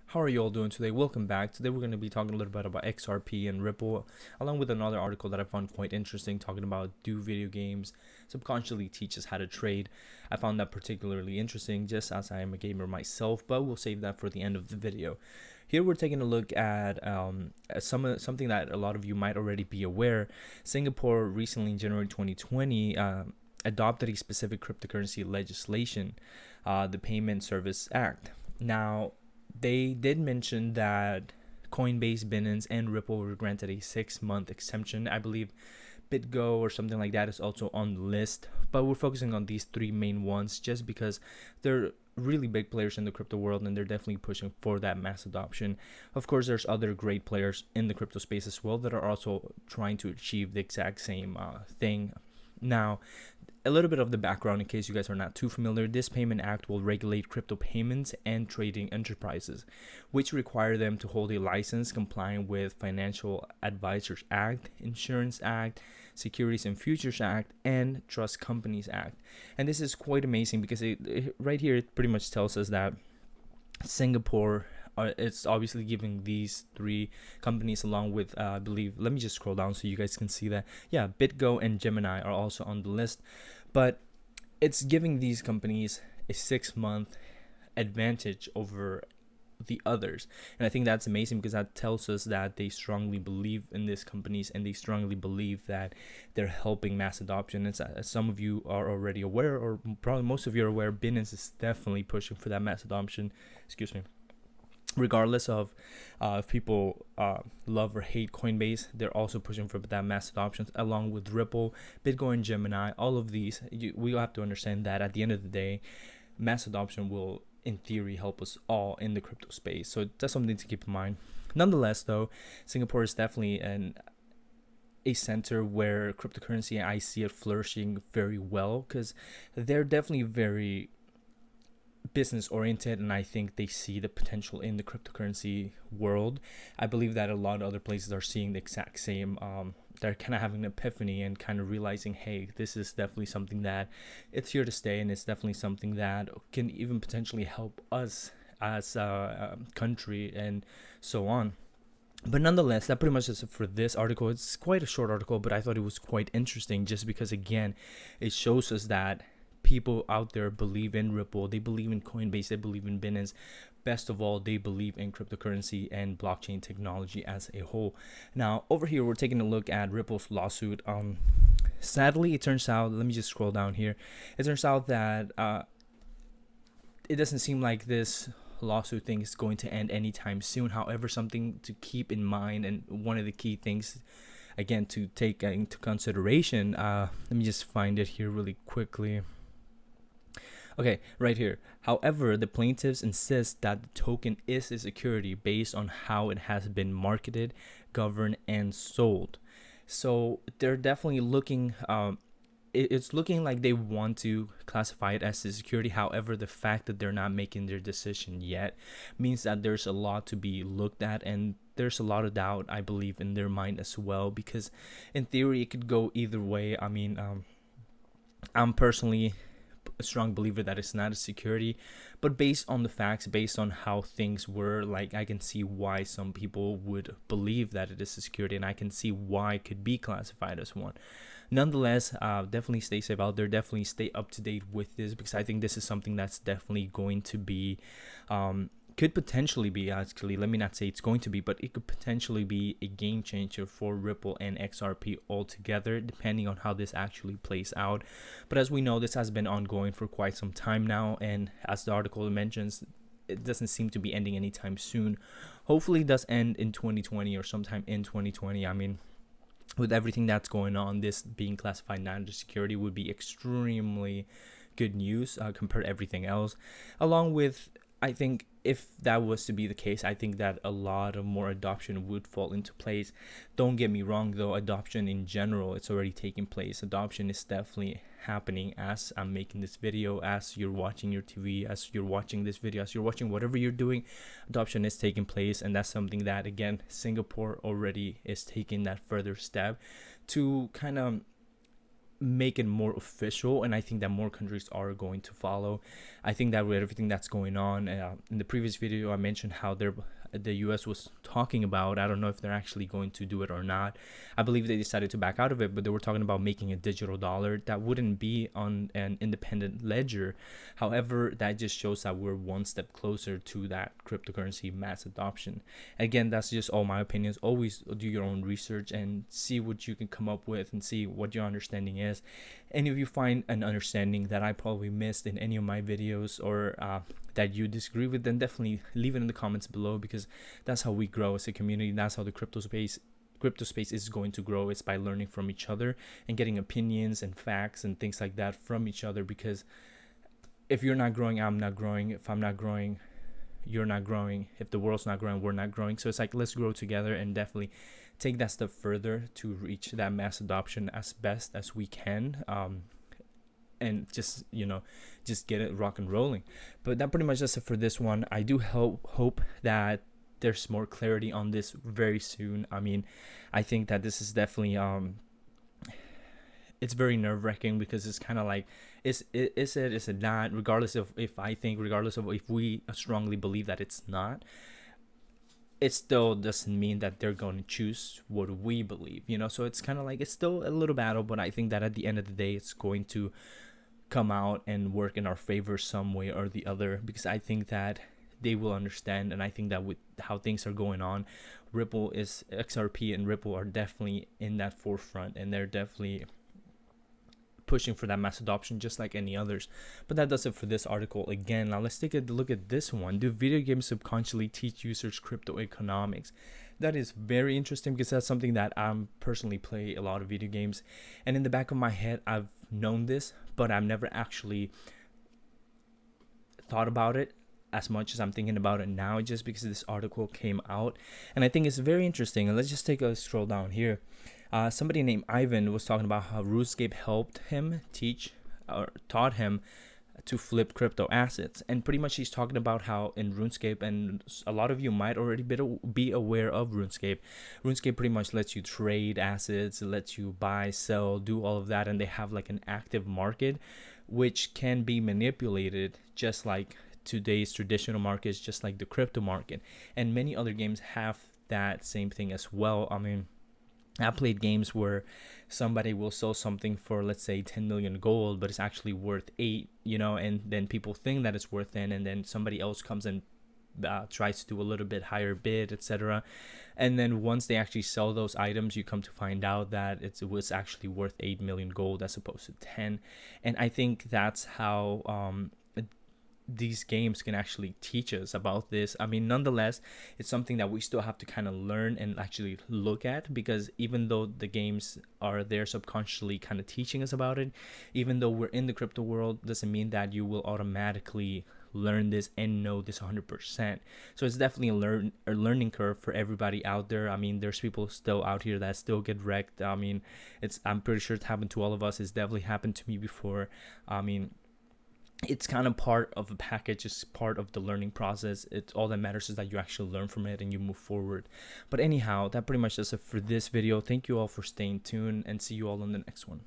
How are you all doing today? Welcome back. Today we're going to be talking a little bit about XRP and Ripple, along with another article that I found quite interesting, talking about do video games subconsciously teach us how to trade. I found that particularly interesting, just as I am a gamer myself, but we'll save that for the end of the video. Here we're taking a look at something that a lot of you might already be aware. Singapore recently in January 2020 adopted a specific cryptocurrency legislation, the Payment Service Act. Now, they did mention that Coinbase, Binance, and Ripple were granted a 6-month exemption. I believe BitGo or something like that is also on the list, but we're focusing on these three main ones just because they're really big players in the crypto world and they're definitely pushing for that mass adoption. Of course, there's other great players in the crypto space as well that are also trying to achieve the exact same thing. Now, a little bit of the background in case you guys are not too familiar. This payment act will regulate crypto payments and trading enterprises, which require them to hold a license complying with Financial Advisors Act, Insurance Act, Securities and Futures Act, and Trust Companies Act. And this is quite amazing because right here it pretty much tells us that Singapore, it's obviously giving these three companies along with I believe, let me just scroll down so you guys can see that, yeah, BitGo and Gemini are also on the list, but it's giving these companies a 6-month advantage over the others. And I think that's amazing because that tells us that they strongly believe in these companies and they strongly believe that they're helping mass adoption. As some of you are already aware, or probably most of you are aware, Binance is definitely pushing for that mass adoption. Excuse me. Regardless of if people love or hate Coinbase, they're also pushing for that mass adoption along with Ripple, Bitcoin, Gemini. All of these, we have to understand that at the end of the day, mass adoption will in theory help us all in the crypto space. So that's something to keep in mind. Nonetheless, though, Singapore is definitely a center where cryptocurrency, I see it flourishing very well because they're definitely very business oriented, and I think they see the potential in the cryptocurrency world. I believe that a lot of other places are seeing the exact same. They're kind of having an epiphany and kind of realizing, hey, this is definitely something that it's here to stay, and it's definitely something that can even potentially help us as a country and so on. But nonetheless, that pretty much is it for this article. It's quite a short article, but I thought it was quite interesting just because, again, it shows us that people out there believe in Ripple, they believe in Coinbase, they believe in Binance. Best of all, they believe in cryptocurrency and blockchain technology as a whole. Now, over here, we're taking a look at Ripple's lawsuit. Sadly, it turns out, let me just scroll down here. It turns out that it doesn't seem like this lawsuit thing is going to end anytime soon. However, something to keep in mind, and one of the key things again to take into consideration, let me just find it here really quickly. Okay, right here. However, the plaintiffs insist that the token is a security based on how it has been marketed, governed, and sold. So they're definitely looking, it's looking like they want to classify it as a security. However, the fact that they're not making their decision yet means that there's a lot to be looked at, and there's a lot of doubt, I believe, in their mind as well, because in theory it could go either way. I mean, I'm personally a strong believer that it's not a security, but based on the facts, based on how things were, like, I can see why some people would believe that it is a security, and I can see why it could be classified as one. Nonetheless, definitely stay safe out there, definitely stay up to date with this, because I think this is something that's definitely going to be could potentially be, actually, let me not say it's going to be, but it could potentially be a game changer for Ripple and XRP altogether, depending on how this actually plays out. But as we know, this has been ongoing for quite some time now, and as the article mentions, it doesn't seem to be ending anytime soon. Hopefully it does end in 2020 or sometime in 2020. I mean, with everything that's going on, this being classified not as security would be extremely good news compared to everything else. Along with, I think if that was to be the case, I think that a lot of more adoption would fall into place. Don't get me wrong though, adoption in general, it's already taking place. Adoption is definitely happening as I'm making this video, as you're watching your TV, as you're watching this video, as you're watching whatever you're doing, adoption is taking place. And that's something that, again, Singapore already is taking that further step to kind of make it more official, and I think that more countries are going to follow. I think that with everything that's going on, in the previous video I mentioned how the US was talking about, I don't know if they're actually going to do it or not. I believe they decided to back out of it, but they were talking about making a digital dollar that wouldn't be on an independent ledger. However, that just shows that we're one step closer to that cryptocurrency mass adoption. Again, that's just all my opinions. Always do your own research and see what you can come up with and see what your understanding is. And if you find an understanding that I probably missed in any of my videos, or that you disagree with, then definitely leave it in the comments below, because that's how we grow as a community. That's how the crypto space is going to grow. It's by learning from each other and getting opinions and facts and things like that from each other. Because if you're not growing, I'm not growing. If I'm not growing, you're not growing. If the world's not growing, we're not growing. So it's like, let's grow together and definitely take that step further to reach that mass adoption as best as we can. And just, just get it rock and rolling. But that pretty much does it for this one. I do hope that there's more clarity on this very soon. I mean, I think that this is definitely it's very nerve-wracking, because it's kind of like, is it not, regardless of if we strongly believe that it's not, it still doesn't mean that they're going to choose what we believe, so it's kind of like, it's still a little battle. But I think that at the end of the day, it's going to come out and work in our favor some way or the other, because I think that they will understand. And I think that with how things are going on, XRP and Ripple are definitely in that forefront, and they're definitely pushing for that mass adoption just like any others. But that does it for this article. Again, now let's take a look at this one. Do video games subconsciously teach users crypto economics? That is very interesting, because that's something that I personally play a lot of video games, and in the back of my head I've known this, but I've never actually thought about it as much as I'm thinking about it now, just because this article came out. And I think it's very interesting. And let's just take a scroll down here. Somebody named Ivan was talking about how RuneScape helped him taught him to flip crypto assets. And pretty much he's talking about how in RuneScape, and a lot of you might already be aware of RuneScape. RuneScape pretty much lets you trade assets, lets you buy, sell, do all of that. And they have like an active market, which can be manipulated just like today's traditional markets, just like the crypto market. And many other games have that same thing as well. I mean, I played games where somebody will sell something for, let's say, 10 million gold, but it's actually worth 8, and then people think that it's worth 10, and then somebody else comes and tries to do a little bit higher bid, etc. And then once they actually sell those items, you come to find out that it was actually worth 8 million gold as opposed to 10. And I think that's how these games can actually teach us about this. I mean, nonetheless, it's something that we still have to kind of learn and actually look at, because even though the games are there subconsciously kind of teaching us about it, even though we're in the crypto world, doesn't mean that you will automatically learn this and know this 100%. So it's definitely a learning curve for everybody out there. I mean, there's people still out here that still get wrecked. I mean, I'm pretty sure it's happened to all of us. It's definitely happened to me before. I mean, it's kind of part of a package, it's part of the learning process. It's all that matters is that you actually learn from it and you move forward. But anyhow, that pretty much does it for this video. Thank you all for staying tuned, and see you all in the next one.